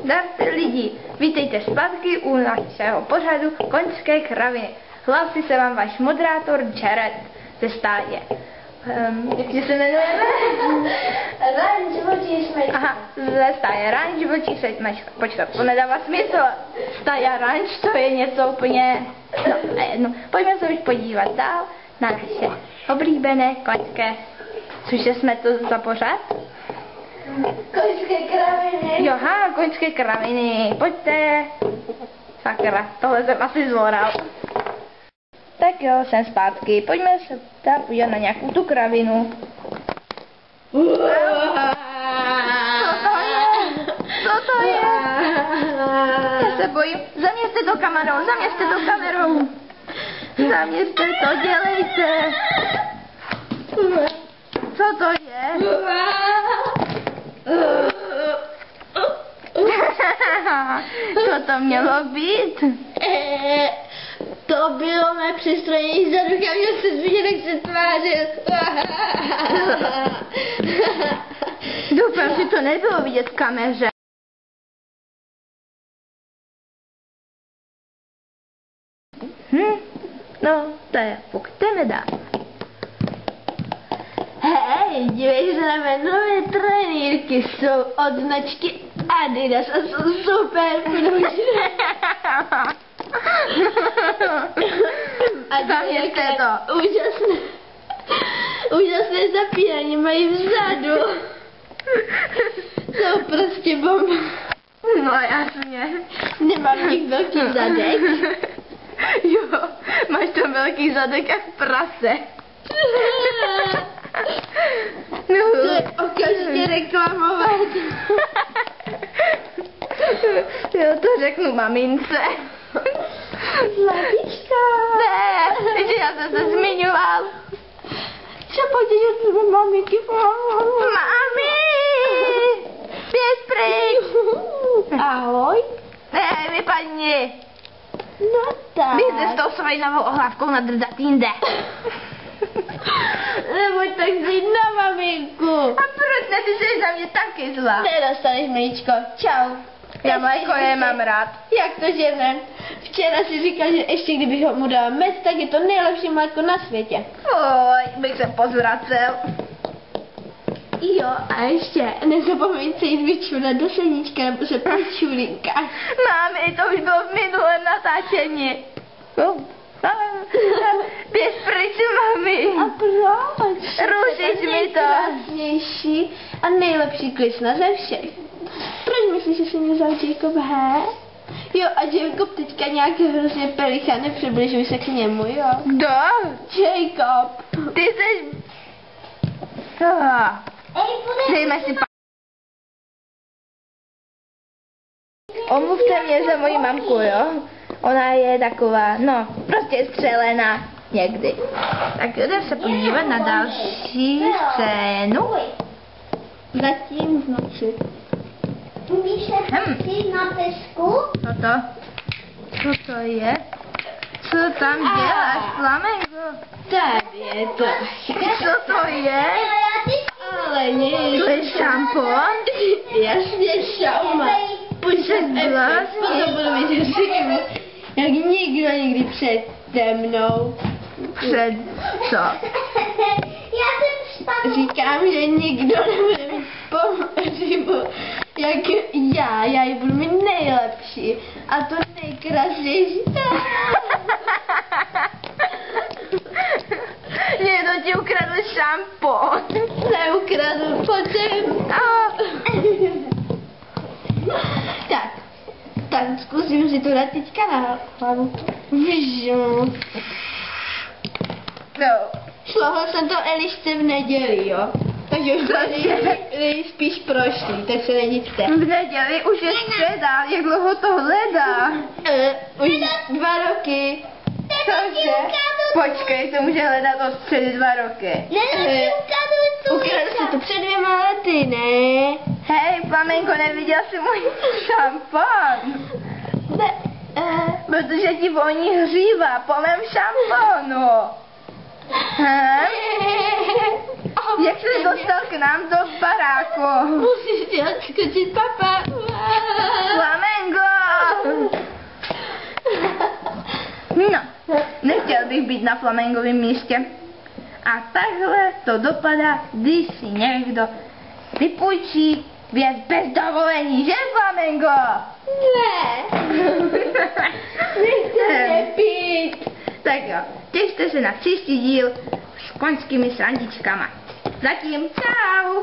Zdravte lidi, vítejte zpátky u našeho pořadu Koňské kraviny. Hlásí se vám váš moderátor Jared ze stáje. Jak se jmenujeme? Ráň životí smečka. Aha, ze stáje Ráň životí smečka. Počkat, to nedává smysl. Stáje Ráň, to je něco úplně... No, pojďme se už podívat dál na naše oblíbené koňské. Cože jsme to za pořad? Koňské kraviny. Joha, koňské kraviny, pojďte. Sakra, tohle jsem asi zvoral. Tak jo, jsem zpátky, pojďme se tam podívat na nějakou tu kravinu. Co to je? Já se bojím, zaměřte to kamerou, zaměřte to kamerou. Zaměřte to, dělejte. Co to je? Co to mělo být? To bylo mé přistrojení zadu, já měl se zvidět, jak se tvářil. Doufám, že to nebylo vidět v kameře. No, to je, pojďme dál. Hej, dívej se na mé nové trenýrky, jsou od značky Adidas a jsou super pružné. A zaměřte to. Úžasné zapínání mají vzadu. Jsou prostě bomba. No jasně. Nemám v nich velký zadek. Jo, máš tam velký zadek jak prase. No. To je okamžitě reklamovat. Jo, to řeknu mamince. Zlatička. Ne, že já jsem se zmiňoval. Co pojďte, že jsme maminky. Mami! Běž pryč! Ahoj. Ne, vypadni. No tak. Běž se s tou svojí novou ohlávkou nadrdat jinde. Nebuď tak zlý na maminku. A proč ne, ty jsi za mě taky zlá? Nedostaneš, mlíčko. Čau. Já mléko nemám rád. Jak to, že ne? Včera si říkal, že ještě kdybych mu dala med, tak je to nejlepší mléko na světě. Oj, bych se pozvracel. Jo, a ještě nezapomeň se jít vyčunat do sedíčka, nebo se počulinkáš. Mami, to už bylo v minulém natáčení. Běž pryč, mami. A proč? Rušíš mi to. Nejkrásnější a nejlepší klisna ze všech. Proč myslíš, že jsi mě vzal Jacob, he? Jo, a Jacob teďka nějak hrozně pelicha, nepřibližuj se k němu, jo? Kdo? Jacob. Ty jsi... Dejme si Omluvte mě za moji mamku, jo? Ona je taková, no, prostě střelená někdy. Tak jdeme se podívat na další scénu. Zatím v noci. Umíš se pustit na pesku? Co to? Co to je? Co tam děláš, Flamengo? Tady je to. Co to je? Ale nic. To je šampon? Jasně, šauma. Pojď se vlastně. to budu mít římu, jak nikdo nikdy přede mnou. Před co? Já jsem špatný. Říkám, že nikdo nebude mít římu, jak já ji budu mít nejlepší. A to nejkrásnější. Někdo ti ukradl šampon. Neukradl, pojď sem. Tak, zkusím si to dát teďka na hlavu. No. Šlohla jsem to Elišce v neděli, jo? Takže už bylo nejspíš prošlý, tak se nedivte. V neděli už je středa, jak dlouho to hledá? Už 2 roky. Cože? Počkej, to může hledat od středy 2 roky. Ukradl si to před 2 lety, ne? Hej, Flamenko, neviděl jsi můj šampon? Ne, Protože ti voní hříva po mém šamponu. Jak jsi dostal k nám do baráku? Musíš dělat skočit, papa. Flamengo! No, nechtěl bych být na flamengovém místě. A takhle to dopadá, když si někdo vypůjčí věc bez dovolení, že flamengo? Ne. Nechceme pít. Tak jo, těšte se na příští díl s koňskými srandičkama. Zatím čau!